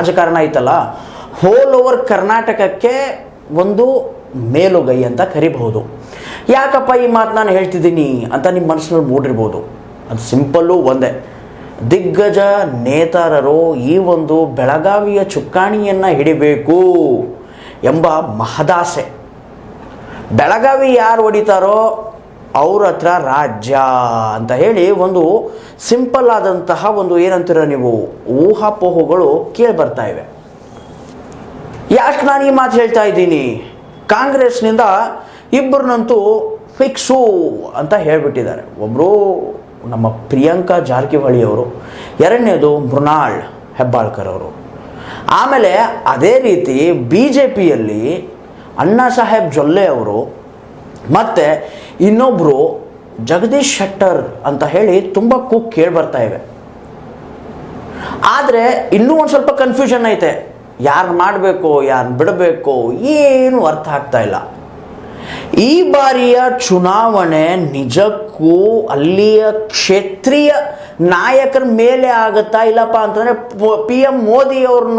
ರಾಜಕಾರಣ ಐತಲ್ಲ, hole over ಕರ್ನಾಟಕಕ್ಕೆ ಒಂದು ಮೇಲುಗೈ ಅಂತ ಕರಿಬಹುದು. ಯಾಕಪ್ಪ ಈ ಮಾತು ನಾನು ಹೇಳ್ತಿದ್ದೀನಿ ಅಂತ ನಿಮ್ಮ ಮನಸ್ಸಿನಲ್ಲಿ ಮೂಡಿರ್ಬೋದು. ಅದು ಸಿಂಪಲ್ಲು ಒಂದೇ, ದಿಗ್ಗಜ ನೇತಾರರು ಈ ಒಂದು ಬೆಳಗಾವಿಯ ಚುಕ್ಕಾಣಿಯನ್ನು ಹಿಡಿಬೇಕು ಎಂಬ ಮಹದಾಸೆ. ಬೆಳಗಾವಿ ಯಾರು ಹೊಡಿತಾರೋ ಅವ್ರ ಹತ್ರ ರಾಜ್ಯ ಅಂತ ಹೇಳಿ ಒಂದು ಸಿಂಪಲ್ ಆದಂತಹ ಒಂದು ಏನಂತೀರ ನೀವು ಊಹಾಪೋಹಗಳು ಕೇಳಿ ಬರ್ತಾ ಇವೆ. ಯಾಕೆ ನಾನು ಈ ಮಾತು ಹೇಳ್ತಾ ಇದ್ದೀನಿ? ಕಾಂಗ್ರೆಸ್ನಿಂದ ಇಬ್ಬರನ್ನಂತೂ ಫಿಕ್ಸು ಅಂತ ಹೇಳಿಬಿಟ್ಟಿದ್ದಾರೆ. ಒಬ್ಬರು ನಮ್ಮ ಪ್ರಿಯಾಂಕಾ ಜಾರಕಿಹೊಳಿ ಅವರು, ಎರಡನೇದು ಮೃಣಾಲ್ ಹೆಬ್ಬಾಳ್ಕರ್ ಅವರು. ಆಮೇಲೆ ಅದೇ ರೀತಿ BJPಯಲ್ಲಿ ಅಣ್ಣಾ ಸಾಹೇಬ್ ಜೊಲ್ಲೆ ಅವರು ಮತ್ತು ಇನ್ನೊಬ್ಬರು ಜಗದೀಶ್ ಶೆಟ್ಟರ್ ಅಂತ ಹೇಳಿ ತುಂಬ ಕೂಗ್ ಕೇಳಿ ಬರ್ತಾ ಇವೆ. ಆದರೆ ಇನ್ನೂ ಒಂದು ಸ್ವಲ್ಪ ಕನ್ಫ್ಯೂಷನ್ ಐತೆ, ಯಾರು ಮಾಡಬೇಕು ಯಾರು ಬಿಡಬೇಕು ಏನು ಅರ್ಥ ಆಗ್ತಾ ಇಲ್ಲ. ಈ ಬಾರಿಯ ಚುನಾವಣೆ ನಿಜಕ್ಕೂ ಅಲ್ಲಿಯ ಕ್ಷೇತ್ರೀಯ ನಾಯಕರ ಮೇಲೆ ಆಗುತ್ತಾ ಇಲ್ಲಪ್ಪ ಅಂತಂದರೆ PM ಮೋದಿ ಅವ್ರನ್ನ